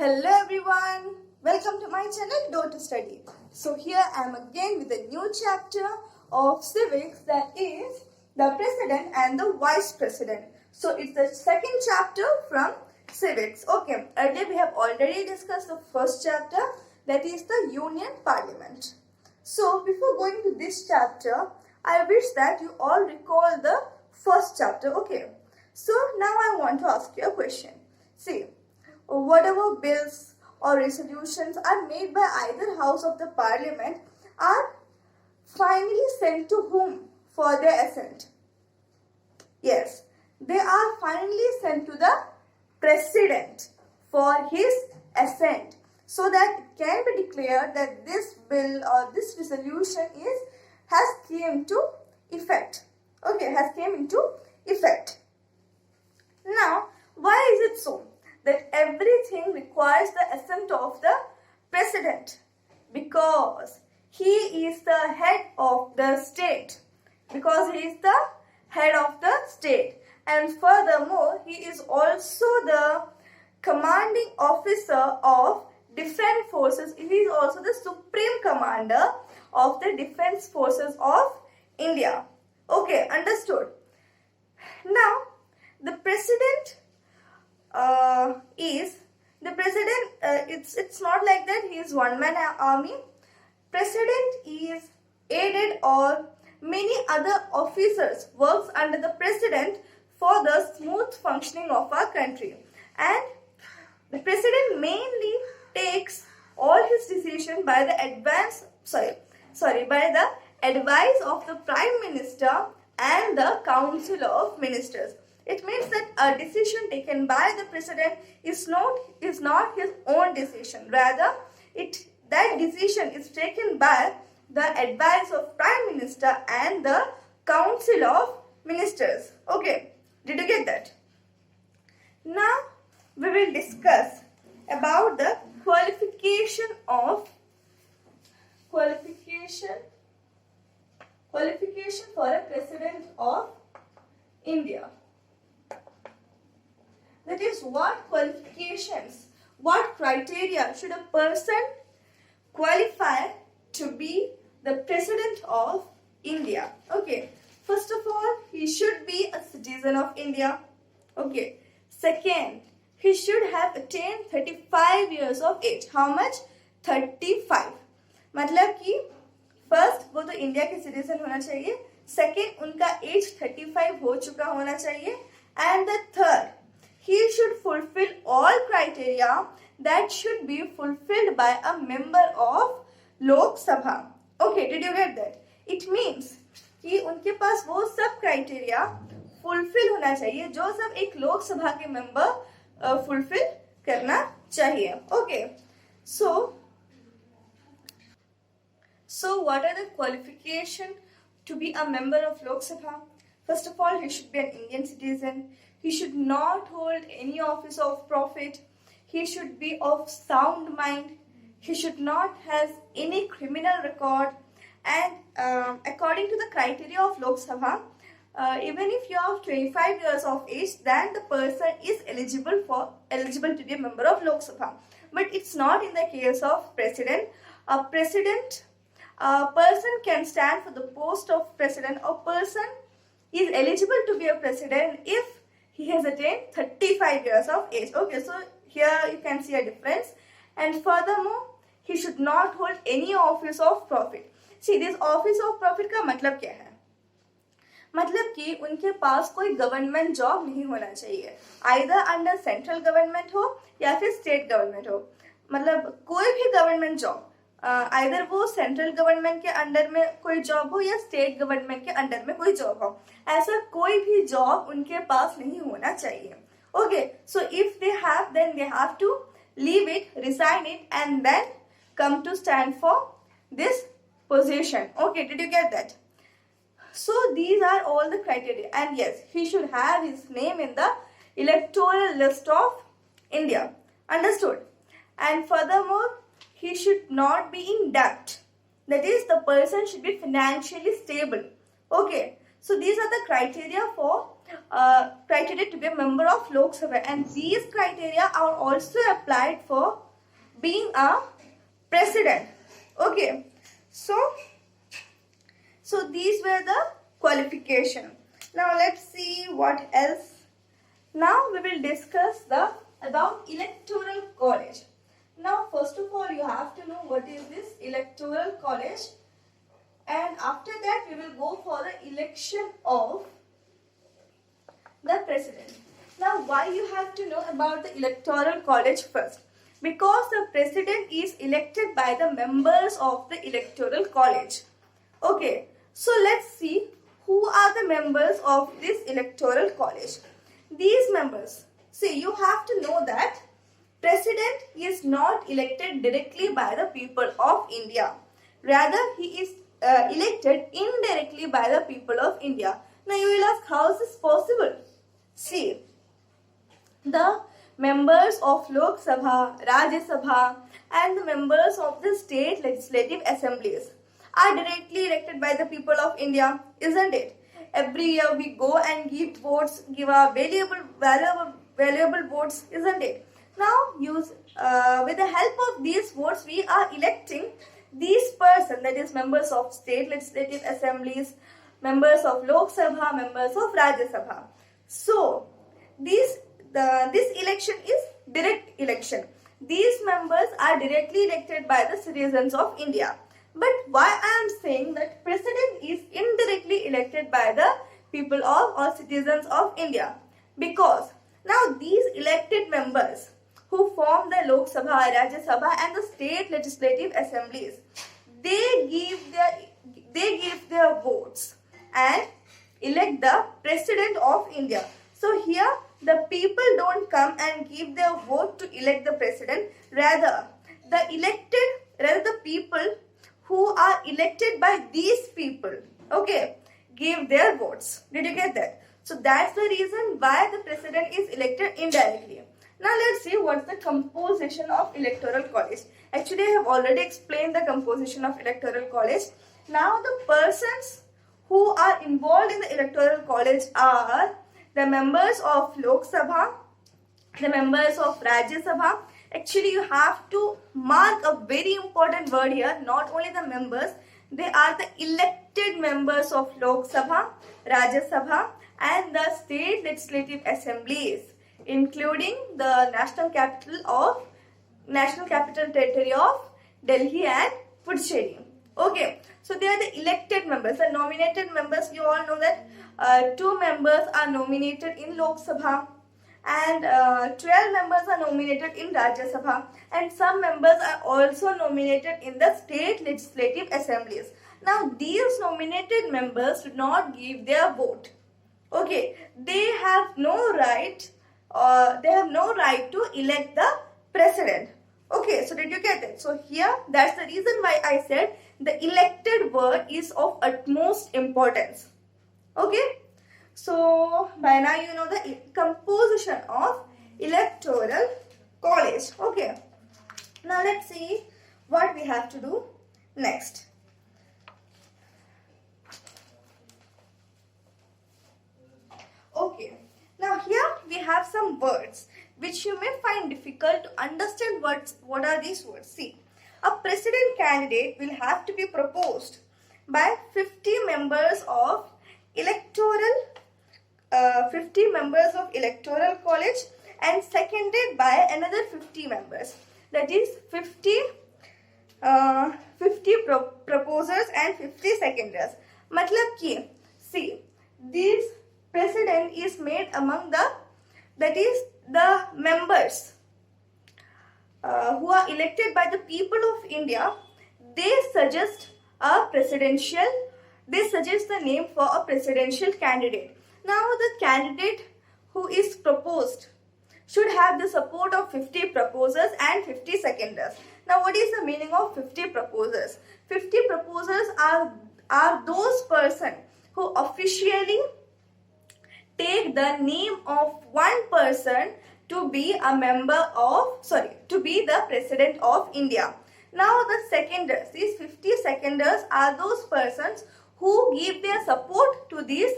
Hello everyone, welcome to my channel Dot to Study. So here I am again with a new chapter of civics, that is the president and the vice president. So it's the second chapter from civics. Okay, earlier we have already discussed the first chapter, that is the Union Parliament. So before going to this chapter, I wish that you all recall the first chapter. Okay, so now I want to ask you a question. See, whatever bills or resolutions are made by either house of the parliament are finally sent to whom for their assent? Yes, they are finally sent to the president for his assent, so that it can be declared that this bill or this resolution has came to effect. Okay, has came into effect. Now, why is it so that everything requires the assent of the president? Because he is the head of the state. Because he is the head of the state. And furthermore, he is also the commanding officer of defense forces. He is also the supreme commander of the defense forces of India. Okay, understood. Now, the president it's not like that he is one man army. President is aided, or many other officers works under the president for the smooth functioning of our country. And the president mainly takes all his decision by the advice of the prime minister and the council of ministers. It means that a decision taken by the president is not his own decision. Rather, that decision is taken by the advice of prime minister and the council of ministers. Okay, did you get that? Now we will discuss about the qualification for a president of India. That is, what qualifications, what criteria should a person qualify to be the president of India? Okay, first of all, he should be a citizen of India. Okay, second, he should have attained 35 years of age. How much? 35. मतलब कि first वो तो India के citizen होना चाहिए, second उनका as 35 हो चुका होना चाहिए, and the third, he should fulfill all criteria that should be fulfilled by a member of Lok Sabha. Okay, did you get that? It means कि उनके पास वो सब criteria fulfill होना चाहिए जो सब एक लोक सभा के member fulfill करना चाहिए. Okay, so what are the qualifications to be a member of Lok Sabha? First of all, he should be an Indian citizen. He should not hold any office of profit. He should be of sound mind. He should not have any criminal record. And according to the criteria of Lok Sabha, even if you are 25 years of age, then the person is eligible to be a member of Lok Sabha. But it's not in the case of president. A person can stand for the post of president. A person is eligible to be a president if he has attained 35 years of age. Okay, so here you can see a difference. And furthermore, he should not hold any office of profit. See, this office of profit का मतलब क्या है? मतलब कि उनके पास कोई government job नहीं होना चाहिए, आइदर अंडर सेंट्रल गवर्नमेंट हो या फिर स्टेट गवर्नमेंट हो. मतलब कोई भी गवर्नमेंट जॉब, आइदर वो सेंट्रल गवर्नमेंट के अंडर में कोई जॉब हो या स्टेट गवर्नमेंट के अंडर में कोई जॉब हो, ऐसा कोई भी जॉब उनके पास नहीं होना चाहिए. Okay, so if they have, then they have to leave it, resign it, and then come to stand for this position. Okay, did you get that? So these are all the criteria, and yes, he should have his name in the electoral list of India. Understood? And furthermore, he should not be in debt. That is, the person should be financially stable. Okay, so these are the criteria for criteria to be a member of Lok Sabha, and these criteria are also applied for being a president. Okay, so these were the qualification. Now let's see what else. Now we will discuss about electoral college. Now first of all you have to know what is this electoral college, and after that we will go for the election of the president. Now why you have to know about the electoral college first? Because the president is elected by the members of the electoral college. Okay, so let's see who are the members of this electoral college. These members, see, you have to know that president is not elected directly by the people of India. Rather, he is elected indirectly by the people of India. Now you will ask, how is this possible? See, the members of Lok Sabha, Rajya Sabha and the members of the state legislative assemblies are directly elected by the people of India, isn't it? Every year we go and give votes, give our valuable votes, isn't it? Now with the help of these votes we are electing these persons, that is members of state legislative assemblies, members of Lok Sabha, members of Rajya Sabha. So this election is direct election. These members are directly elected by the citizens of India. But why I am saying that president is indirectly elected by the people of or citizens of India? Because now these elected members who form the Lok Sabha, Rajya Sabha and the state legislative assemblies, they give their votes and elect the president of India. So here the people don't come and give their vote to elect the president. Rather the people who are elected by these people, okay, give their votes. Did you get that? So that's the reason why the president is elected indirectly. Now let's see what's the composition of electoral college. Actually, I have already explained the composition of electoral college. Now the persons who are involved in the electoral college are the members of Lok Sabha, the members of Rajya Sabha. Actually, you have to mark a very important word here. Not only the members, they are the elected members of Lok Sabha, Rajya Sabha and the state legislative assemblies, including the national capital territory of Delhi and Puducherry. Okay, so they are the elected members. The nominated members, you all know that 2 members are nominated in Lok Sabha and 12 members are nominated in Rajya Sabha, and some members are also nominated in the state legislative assemblies. Now these nominated members do not give their vote. Okay, they have no right to elect the president. Okay, so did you get it? So here, that's the reason why I said the elected word is of utmost importance. Okay, so by now you know the composition of electoral college. Okay, now let's see what we have to do next. Okay, now here we have some words which you may find difficult to understand. What are these words? See, a president candidate will have to be proposed by 50 members of electoral college and seconded by another 50 members. That is 50 proposers and 50 seconders. Matlab ki, see, this president is made among the members who are elected by the people of India. They suggest the name for a presidential candidate. Now the candidate who is proposed should have the support of 50 proposers and 50 seconders. Now what is the meaning of 50 proposers? 50 proposers are those persons who officially take the name of one person to be the president of India. Now the seconders, these 50 seconders are those persons who give their support to these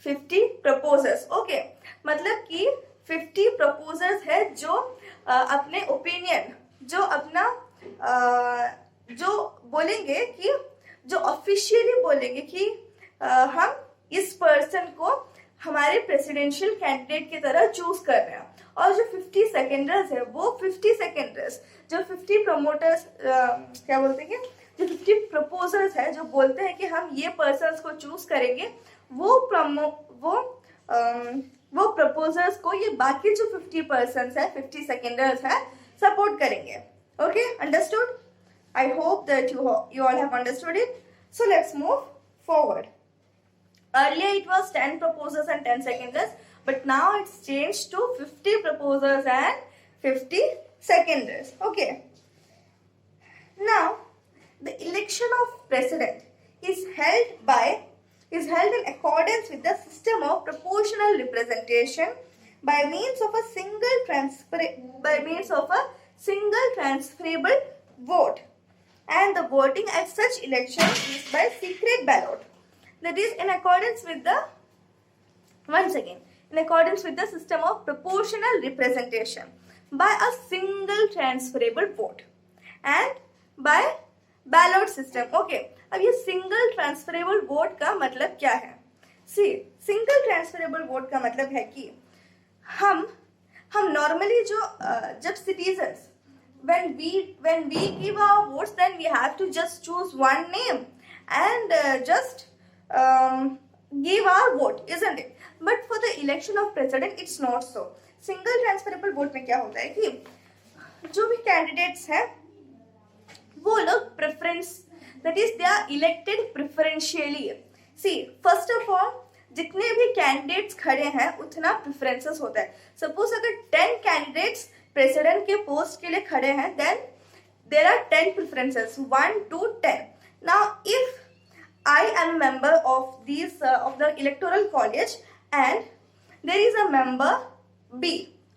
50 proposers. Okay, मतलब कि 50 proposers है जो अपने opinion, जो अपना जो बोलेंगे कि जो ऑफिशियली बोलेंगे कि हम इस पर्सन को हमारे प्रेसिडेंशियल कैंडिडेट की तरह चूज कर रहे हैं. और जो 50 सेकेंडर्स है वो 50 सेकेंडर्स जो 50 प्रमोटर्स क्या बोलते हैं, जो 50 प्रपोजर्स है जो बोलते हैं कि हम ये पर्सन को चूज करेंगे, वो प्रपोजर्स को ये बाकी जो 50 पर्सन है, 50 सेकेंडर्स है, सपोर्ट करेंगे. Okay, understood? I hope that you all have understood it. So let's move forward. Earlier it was 10 proposers and 10 seconders, but now it's changed to 50 proposers and 50 seconders. Okay. Now, the election of president is held in accordance with the system of proportional representation by means of a single transferable vote, and the voting at such election is by secret ballot. That is in accordance with the system of proportional representation by a single transferable vote and by ballot system. Okay, अब ये single transferable vote का मतलब क्या है? सी, single transferable vote का मतलब है कि हम नॉर्मली जो जब citizens when we give our votes, then we have to just choose one name and just give our vote, isn't it? But for the election of president it's not so. Single transferable vote में क्या होता है कि जो भी candidates हैं वो लोग preference, that is they are elected preferentially. See, first of all जितने भी कैंडिडेट्स खड़े हैं उतना प्रेफरेंसेस होता है. सपोज अगर 10 कैंडिडेट्स प्रेसिडेंट के पोस्ट के लिए खड़े हैं, then there are 10 preferences, 1 to 10. Now if I am a member of this of the electoral college and there is a member B,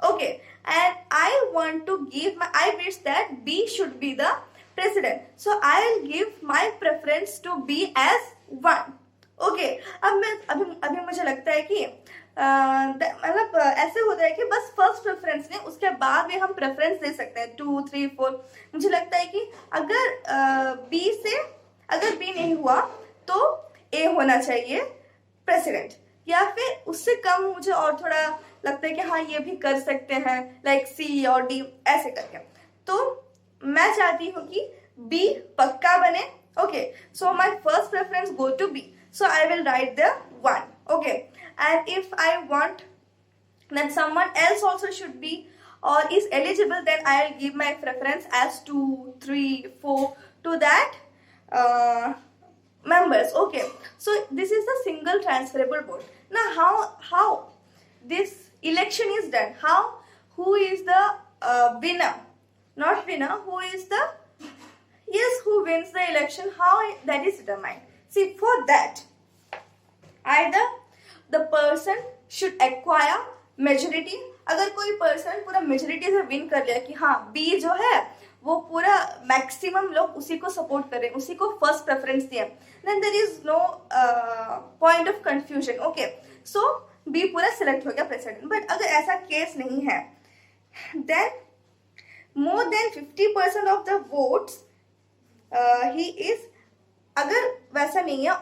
okay, and I want to give I wish that B should be the president, so I'll give my preference to B as 1. okay, अभी मुझे लगता है कि मतलब ऐसे होता है कि बस फर्स्ट प्रेफरेंस नहीं, उसके बाद भी हम प्रेफरेंस दे सकते हैं 2, 3, 4. मुझे लगता है कि अगर B नहीं हुआ तो A होना चाहिए प्रेसिडेंट, या फिर उससे कम मुझे और थोड़ा लगता है कि हाँ ये भी कर सकते हैं, लाइक C और D ऐसे करके. तो मैं चाहती हूँ कि B पक्का बने. Okay, so my first preference go to B, so I will write the 1. Okay, and if I want that someone else also should be or is eligible, then I'll give my preference as 2, 3, 4 to that members. Okay, so this is the single transferable vote. Now how this election is done, who is the winner, not winner, who is the who wins the election, how that is determined. See, for that either the person should acquire majority. अगर कोई person पूरा majority से win कर लिया कि हाँ B जो है वो पूरा मैक्सिमम लोग उसी को सपोर्ट कर रहे हैं, उसी को फर्स्ट प्रेफरेंस दिया, then there is no point of confusion. Okay, so B पूरा सिलेक्ट हो गया प्रेसिडेंट. बट अगर ऐसा केस नहीं है, then more than 50% of the votes ही इज, अगर वैसा नहीं है,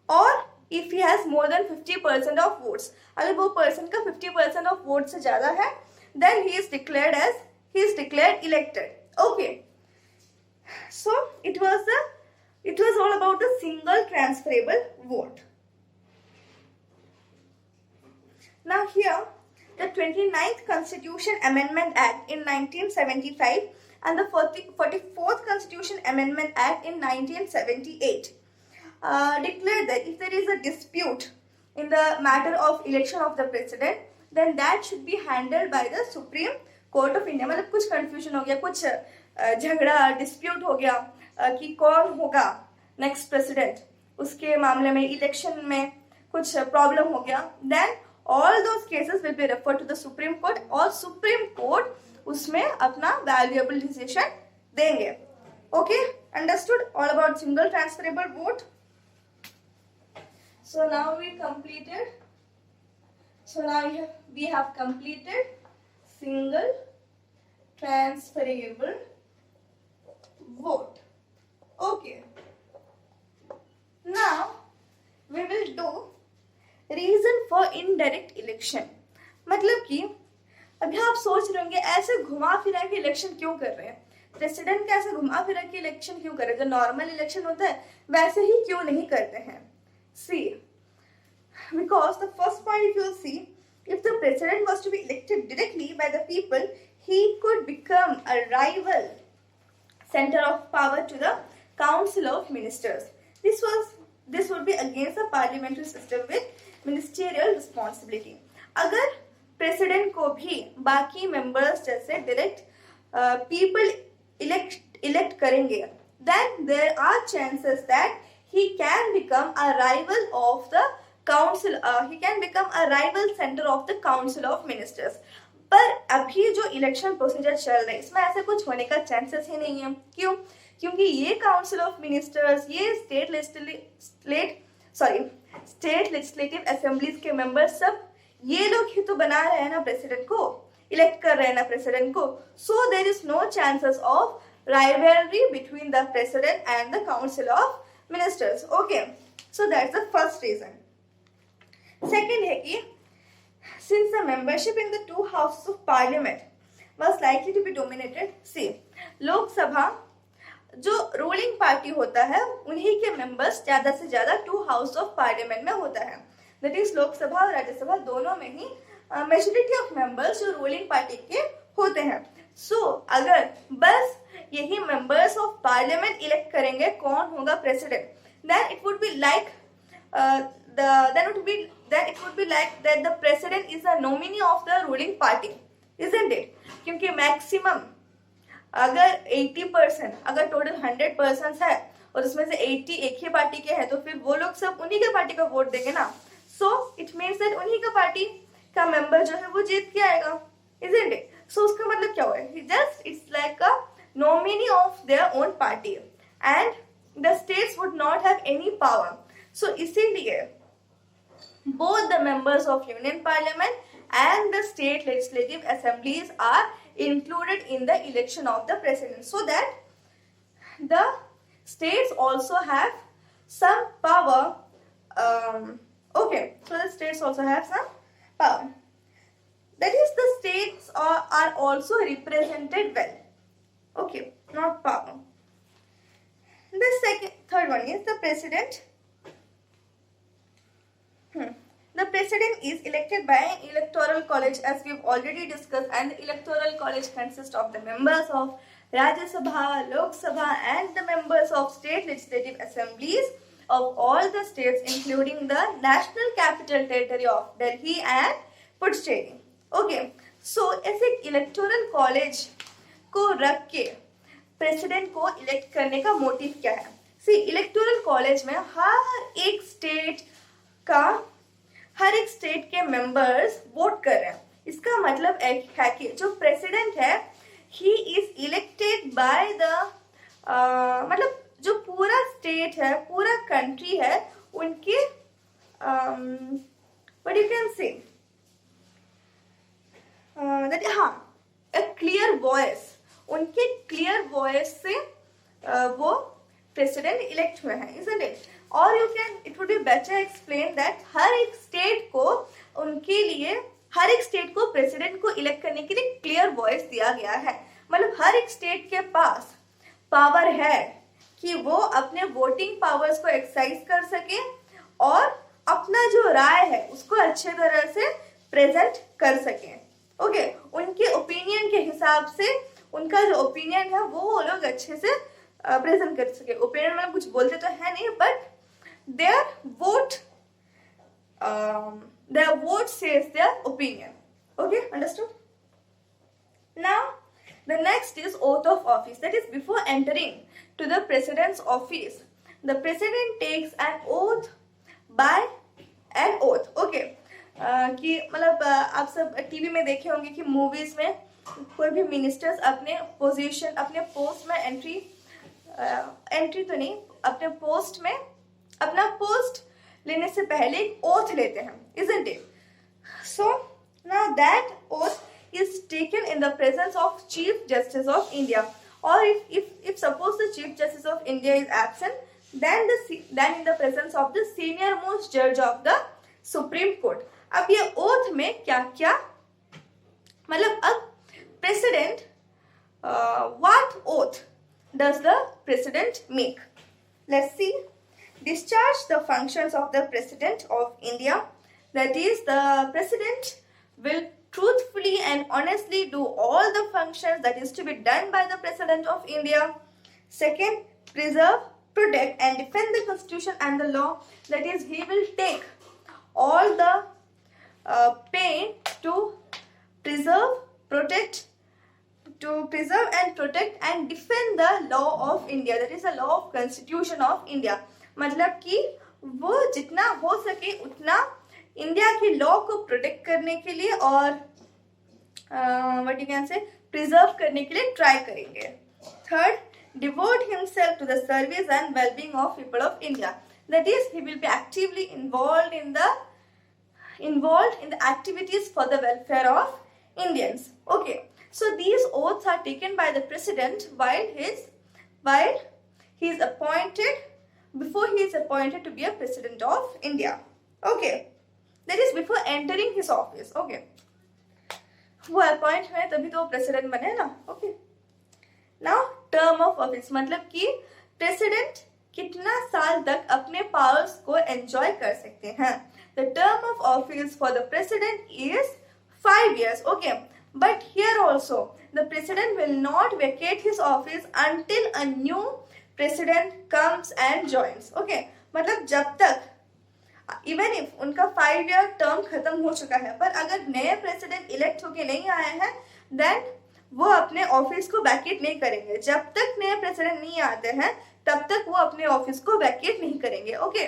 और if he has more than 50% of votes, अगर वो पर्सन का 50% of votes से ज्यादा है, then he is declared elected. Okay, so it was all about the single transferable vote. Now here the 29th Constitution Amendment Act in 1975 and the 44th Constitution Amendment Act in 1978 declared that if there is a dispute in the matter of election of the president, then that should be handled by the Supreme Court of India. मतलब कुछ confusion हो गया, कुछ झगड़ा dispute हो गया कि कौन होगा next president, उसके मामले में इलेक्शन में कुछ प्रॉब्लम हो गया, then all those cases will be referred to the Supreme Court और Supreme Court उसमें अपना valuable decision देंगे. Okay, understood all about single transferable vote. So now we completed. So now we have completed single transferable vote. Okay. Now we will do reason for indirect election. मतलब कि अभी आप सोच रहे होंगे ऐसे घुमा फिरा के इलेक्शन क्यों कर रहे हैं, प्रेसिडेंट का ऐसे घुमा फिरा के इलेक्शन क्यों कर रहे हैं, जो नॉर्मल इलेक्शन होता है वैसे ही क्यों नहीं करते हैं. See, because the first point, if you see, if the president was to be elected directly by the people, he could become a rival center of power to the council of ministers. This would be against the parliamentary system with ministerial responsibility. अगर president को भी बाकी members जैसे direct people elect करेंगे, then there are chances that he can become a rival of the council. He can become a rival center of the council of ministers. पर अभी जो election procedure चल रहा है इसमें ऐसे कुछ होने का चांसेस ही नहीं है. क्यों? क्योंकि ये काउंसिल ऑफ मिनिस्टर्स, ये स्टेट लेजिस्लेटिव असेंबलीज के मेंबर्स सब ये लोग ही तो बना रहे हैं ना प्रेसिडेंट को, इलेक्ट कर रहे हैं ना प्रेसिडेंट को. So there is no chances of rivalry between the president and the council of ministers. Okay, so that's the first reason. Second है कि since the membership in the two houses of parliament was likely to be dominated, see, Lok Sabha जो ruling party होता है उन्हीं के members ज्यादा से ज्यादा टू हाउस ऑफ पार्लियामेंट में होता है. दैट इज लोकसभा और राज्यसभा दोनों में ही मेजोरिटी ऑफ मेंबर्स जो रूलिंग पार्टी के होते हैं. सो अगर बस यही मेंबर्स ऑफ पार्लियामेंट इलेक्ट करेंगे कौन होगा president, then it would be like that the president is a nominee of the ruling party, isn't it? क्योंकि मैक्सिमम अगर 80%, अगर टोटल 100% है और उसमें से 80 एक ही पार्टी के हैं तो फिर वो लोग सब उन्हीं के पार्टी का वोट देंगे ना. सो इट मीन्स दैट उन्हीं का पार्टी का मेंबर जो है वो जीत के आएगा, isn't it? So उसका मतलब क्या हुआ? It's like a nominee of their own party and the states would not have any power. So इसीलिए both the members of Union Parliament and the state legislative assemblies are included in the election of the president, so that the states also have some power. Okay, so the states also have some power. That is, the states are also represented well. Okay, not power. The third one is the president. The president is elected by an electoral college, as we've already discussed, and the electoral college consists of the members of Rajya Sabha, Lok Sabha, and the members of state legislative assemblies of all the states, including the National Capital Territory of Delhi and Puducherry. Okay, so ऐसे electoral college को रख के president को elect करने का motive क्या है? सी, electoral college में हर एक स्टेट के मेंबर्स वोट कर रहे हैं. इसका मतलब है कि जो प्रेसिडेंट है he is elected by the मतलब जो पूरा स्टेट है, पूरा कंट्री है, उनके what you can say clear voice, उनके क्लियर वॉइस से वो प्रेसिडेंट इलेक्ट हुए हैं, isn't it? और it would be better explain that हर एक स्टेट को प्रेसिडेंट को इलेक्ट करने के लिए क्लियर वॉइस दिया गया है. मतलब हर एक स्टेट के पास पावर है कि वो अपने वोटिंग पावर्स को एक्सरसाइज कर सके और अपना जो राय है उसको अच्छे तरह से प्रेजेंट कर सके. ओके, उनके ओपिनियन के हिसाब से उनका जो ओपिनियन है वो लोग अच्छे से प्रेजेंट कर सके. ओपिनियन में कुछ बोलते तो है नहीं, but their vote says their opinion. Okay, understood? Now, the next is oath of office. That is, before entering to the president's office, the president takes an oath by an oath. Okay, कि मतलब आप सब TV में देखे होंगे कि movies में कोई भी मिनिस्टर्स अपने पोजीशन, अपने पोस्ट में एंट्री तो नहीं, अपने पोस्ट में अपना पोस्ट लेने से पहले एक ओथ लेते हैं, isn't it? So now that oath is taken in the presence of Chief Justice of India, or if suppose the Chief Justice of India is absent, then in the presence of the senior most judge of the Supreme Court. अब ये oath में क्या क्या, मतलब अब president, what oath does the president make? Let's see. Discharge the functions of the President of India. That is, the President will truthfully and honestly do all the functions that is to be done by the President of India. Second, preserve, protect and defend the Constitution and the law. That is, he will take all the pain to preserve and protect and defend the law of India. That is the law of Constitution of India. मतलब कि वो जितना हो सके उतना India की law को protect करने के लिए और what you can say preserve करने के लिए ट्राई करेंगे. Third, devote himself to the service and well-being of people of India. That is, he will be actively involved in the activities for the welfare of Indians. Okay, so these oaths are taken by the president while he is appointed, before he is appointed to be a president of India. Okay, that is before entering his office. Okay, वो appoint हुए तभी तो president बने ना. Okay, now term of office मतलब कि president कितना साल तक अपने पावर्स को एंजॉय कर सकते हैं. The term of office for the president is 5 years. Okay, but here also the president will not vacate his office until a new president comes and joins. Okay, मतलब जब तक इवन इफ उनका 5-year term खत्म हो चुका है, पर अगर नए प्रेसिडेंट इलेक्ट होके नहीं आए हैं, देन वो अपने ऑफिस को वैकेट नहीं करेंगे. जब तक नए प्रेसिडेंट नहीं आते हैं तब तक वो अपने ऑफिस को वैकेट नहीं करेंगे. Okay,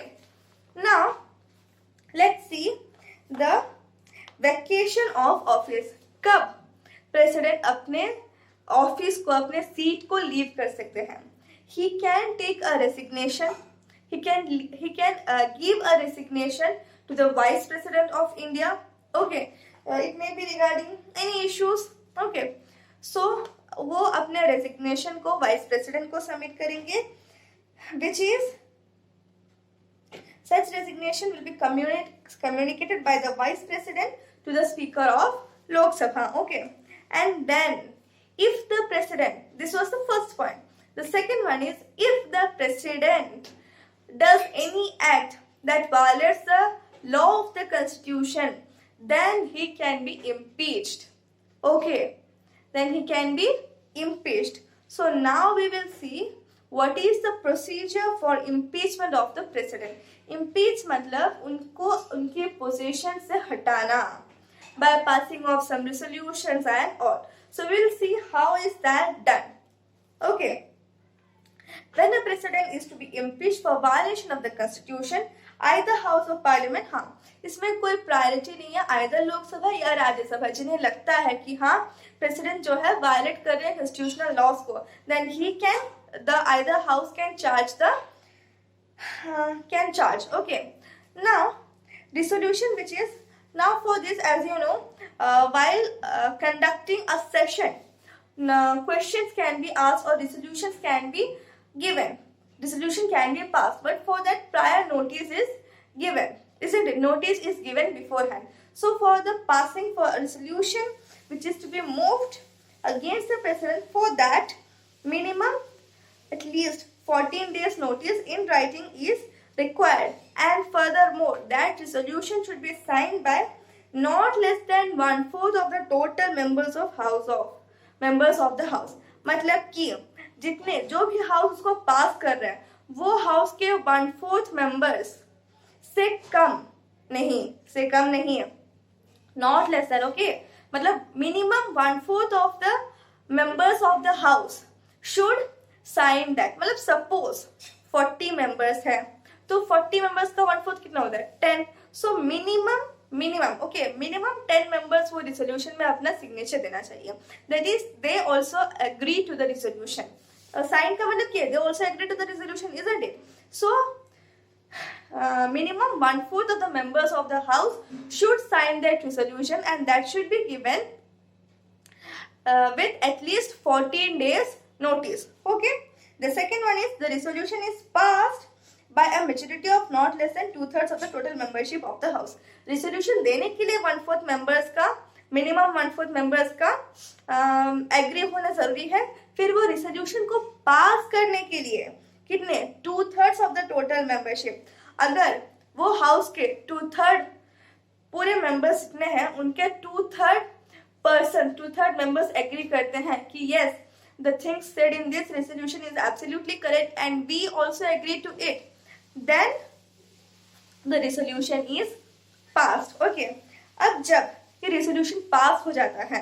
now let's see the vacation of office. कब प्रेसिडेंट अपने ऑफिस को, अपने सीट को लीव कर सकते हैं? He can take a resignation. He can give a resignation to the Vice President of India. Okay, it may be regarding any issues. Okay, so वो अपने resignation को Vice President को submit करेंगे, which is such resignation will be communicated by the Vice President to the Speaker of Lok Sabha. Okay, and then if the President, this was the first point. The second one is, if the President does any act that violates the law of the Constitution, then he can be impeached. Okay, then he can be impeached. So now we will see what is the procedure for impeachment of the President. Impeach मतलब उनको उनके position से हटाना by passing of some resolutions and all. So we will see how is that done. Okay. When a president is to be impeached for violation of the constitution, either house of parliament, हाँ इसमें कोई priority नहीं है, either Lok Sabha या राज्यसभा, जिन्हें लगता है कि हाँ प्रेसिडेंट जो है वायलेट कर रहे हैं constitutional laws को, then either house can charge. Okay, now resolution, which is, now for this, as you know, while conducting a session, questions can be asked or resolutions can be given. Resolution can be passed, but for that prior notice is given, isn't it? Notice is given beforehand. So for the passing for a resolution which is to be moved against the president, for that minimum at least 14 days notice in writing is required, and furthermore that resolution should be signed by not less than 1/4 of the total members of the house. मतलब कि जितने जो भी house उसको पास कर रहे हैं वो हाउस के 1/4 मेंबर्स से कम नहीं है, नॉट लेस देन. ओके, मतलब minimum 1/4 of the members of the house should sign that. मतलब सपोज 40 मेंबर्स है तो 40 मेंबर्स का 1/4 कितना होता है? 10. सो मिनिमम 10 मेंबर्स वो रिजोल्यूशन में अपना सिग्नेचर देना चाहिए. That is they also agree to the resolution. Sign का मतलब क्या है? They also agree to the resolution, isn't it? So minimum 1/4 of the members of the house should sign that resolution, and that should be given with at least 14 days notice. Okay. The second one is the resolution is passed by a majority of not less than 2/3 of the total membership of the house. Resolution देने के लिए 1/4 members का minimum 1/4 members का agree होना जरूरी है. फिर वो रिजोल्यूशन को पास करने के लिए कितने 2/3 ऑफ द टोटल मेंबरशिप. अगर वो हाउस के 2/3 पूरे मेंबर्स कितने हैं, उनके 2/3 मेंबर्स एग्री करते हैं कि yes the things said in this resolution is absolutely correct and we also agree to it, then the resolution is passed. Okay. अब जब ये रेजोल्यूशन पास हो जाता है,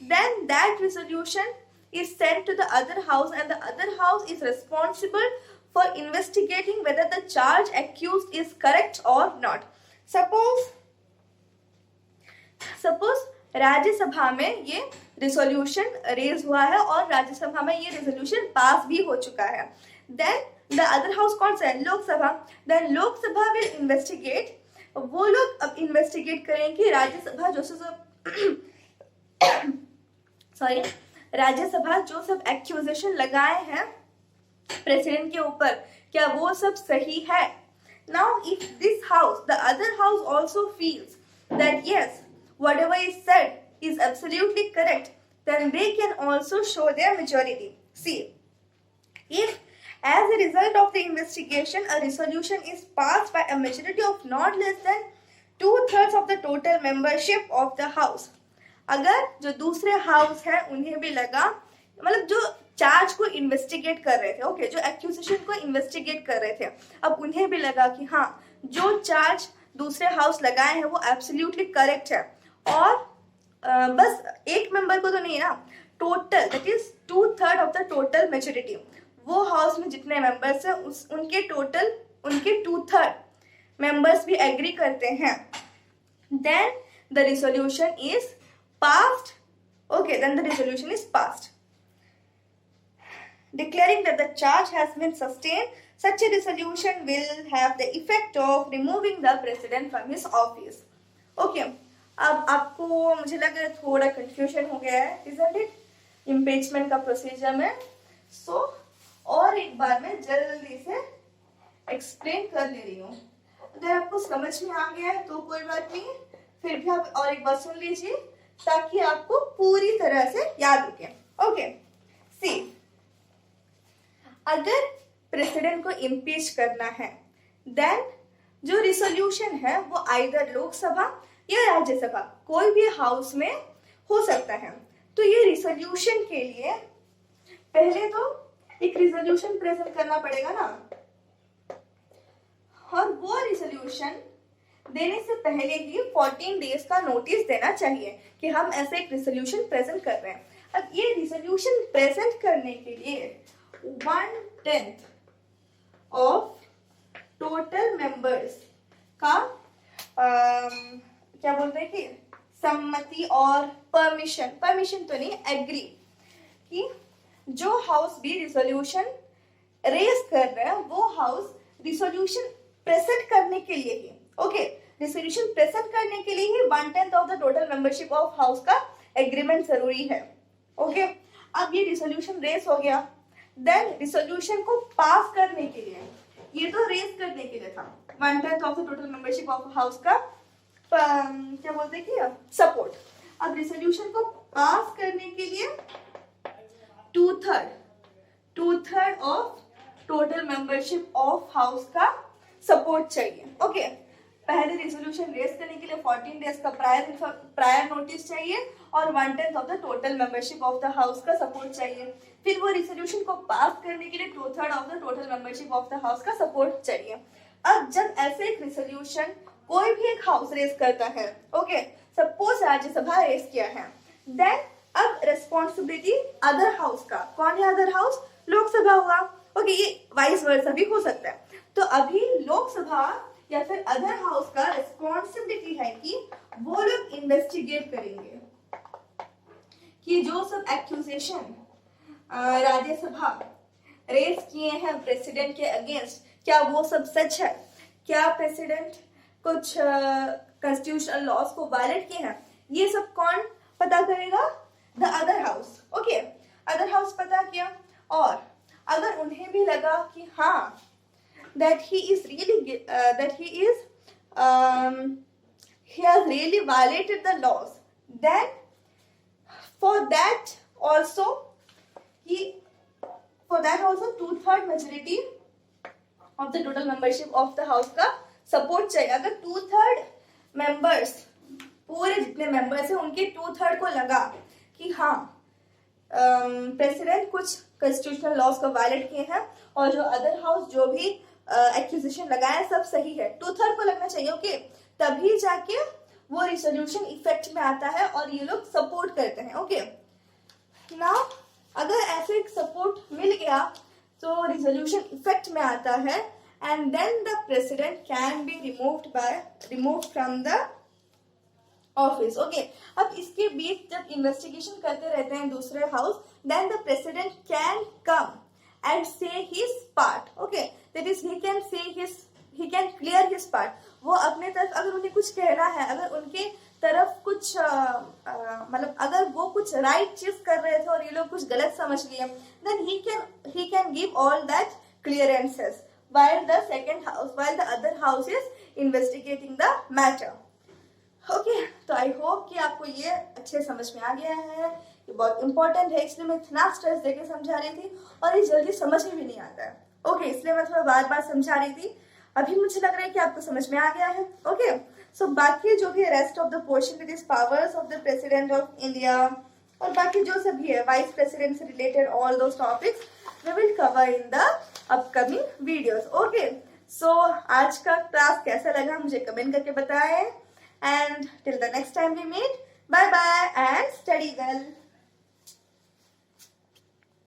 then that resolution is sent to the other house and the other house is responsible for investigating whether the charge accused is correct or not. Suppose Rajya Sabha में ये resolution raise हुआ है और राज्यसभा में ये रेजोल्यूशन पास भी हो चुका है, then the other house कौन सा है, Lok Sabha. then Lok Sabha will investigate. वो लोग अब इन्वेस्टिगेट करें कि राज्यसभा जो सब एक्यूजेशन लगाए हैं प्रेसिडेंट के ऊपर, क्या वो सब सही है. Now if this house, the other house also feels that yes whatever is said is absolutely correct, then they can also show their majority. See, if as a result of the investigation a resolution is passed by a majority of not less than 2/3 of the total membership of the house. अगर जो दूसरे house है उन्हें भी लगा, मतलब जो charge को इन्वेस्टिगेट कर रहे थे, ओके, जो एक्यूजेशन को इन्वेस्टिगेट कर रहे थे, अब उन्हें भी लगा कि हाँ जो चार्ज दूसरे हाउस लगाए हैं वो एब्सोल्युटली करेक्ट है, और बस एक मेंबर को तो नहीं ना, total that is 2/3 of the total majority, वो हाउस में जितने मेंबर्स हैं उनके 2/3 मेंबर्स भी एग्री करते हैं, then the resolution is passed. Okay, then the resolution is passed declaring that the charge has been sustained. Such a resolution will have the effect of removing the president from his office. Okay, अब आपको मुझे लग रहा है थोड़ा confusion हो गया है, isn't it? इम्पीचमेंट का प्रोसीजर में. सो और एक बार मैं जल्दी से एक्सप्लेन कर ले रही हूँ. अगर आपको समझ में आ गया है तो कोई बात नहीं, फिर भी आप और एक बार सुन लीजिए ताकि आपको पूरी तरह से याद रखे. ओके, सी, अगर प्रेसिडेंट को इम्पीच करना है, देन जो रिसोल्यूशन है वो आइदर लोकसभा या राज्यसभा कोई भी हाउस में हो सकता है. तो ये रिसोल्यूशन के लिए पहले तो एक रिजोल्यूशन प्रेजेंट करना पड़ेगा ना, और वो रिजोल्यूशन देने से पहले ही 14 डेज का नोटिस देना चाहिए कि हम ऐसे एक रिजोल्यूशन प्रेजेंट कर रहे हैं. अब ये रिजोल्यूशन प्रेजेंट करने के लिए 1/10 ऑफ टोटल मेंबर्स का क्या बोलते हैं कि सम्मति और परमिशन तो नहीं, एग्री, कि जो हाउस भी रिजोल्यूशन रेज कर रहे हैं वो हाउस रिजोल्यूशन प्रेजेंट करने के लिए ही, ओके, रिजोल्यूशन प्रेजेंट करने के लिए ही 1/10 of the total membership of house का एग्रीमेंट जरूरी है. ओके, अब ये रिजोल्यूशन रेज हो गया, देन रिजोल्यूशन को पास करने के लिए, ये तो रेज करने के लिए था, 1/10 of the total membership of house का क्या बोलते हैं कि सपोर्ट. अब रिजोल्यूशन को पास करने के लिए 2/3 of total membership of house का सपोर्ट चाहिए. ओके, पहले रिजोल्यूशन रेज करने के लिए 14 डेज का प्रायर नोटिस चाहिए और 1/10 of the total membership of the house का सपोर्ट चाहिए. फिर वो रिजोल्यूशन को पास करने के लिए 2/3 of the total membership of the house का सपोर्ट चाहिए. अब जब ऐसे एक रिजोल्यूशन कोई भी एक हाउस रेज करता है, ओके, सपोज राज्यसभा रेज किया है, देन अब रेस्पॉन्सिबिलिटी अदर हाउस का, कौन है अदर हाउस, लोकसभा हुआ. ओके, ये वाइस वर्सा भी हो सकता है. तो अभी लोकसभा या फिर अदर हाउस का रिस्पॉन्सिबिलिटी है कि वो लोग इन्वेस्टिगेट करेंगे कि जो सब एक्यूजेशन राज्यसभा रेज किए हैं प्रेसिडेंट के अगेंस्ट, क्या वो सब सच है, क्या प्रेसिडेंट कुछ कॉन्स्टिट्यूशनल लॉज को वायलेट किए हैं, ये सब कौन पता करेगा? The other house. Okay, other house पता किया, और अगर उन्हें भी लगा कि हाँ that he is really he has really violated the laws, then for that also 2/3 majority of the total membership of the house का सपोर्ट चाहिए। अगर 2/3 मेंबर्स, पूरे जितने मेंबर्स हैं उनके 2/3 को लगा कि हाँ प्रेसिडेंट कुछ कॉन्स्टिट्यूशनल लॉज को वायलेट किए हैं और जो अदर हाउस जो भी एक्यूजिशन लगाए सब सही है, 2/3 को लगना चाहिए। ओके, तभी जाके वो रिजोल्यूशन इफेक्ट में आता है और ये लोग सपोर्ट करते हैं। ओके, नाउ अगर ऐसे सपोर्ट मिल गया तो रिजोल्यूशन इफेक्ट में आता है, and then the president can be removed from the office. Okay, अब इसके बीच जब इन्वेस्टिगेशन करते रहते हैं दूसरे house, then the president can come and say his part. Okay, that is he can clear his part. वो अपने तरफ अगर उन्हें कुछ कहना है, अगर उनके तरफ कुछ मतलब अगर वो कुछ राइट चीज कर रहे थे और ये लोग कुछ गलत समझ लिए, then he can give all that clearances while the other house is investigating the matter. Okay, तो आई होप कि आपको ये अच्छे समझ में आ गया है। ये बहुत इंपॉर्टेंट है, इसलिए मैं इतना स्ट्रेस देके समझा रही थी और ये जल्दी समझ में भी नहीं आता है। ओके, इसलिए मैं थोड़ा बार बार समझा रही थी। अभी मुझे लग रहा है कि आपको समझ में आ गया है। ओके, सो बाकी जो भी rest of the portion with powers of the president of India और बाकी जो सभी है वाइस प्रेसिडेंट से related all those topics we will cover in the upcoming videos. Okay, so आज का क्लास कैसा लगा मुझे कमेंट करके बताएं, and till the next time we meet, bye bye and study well.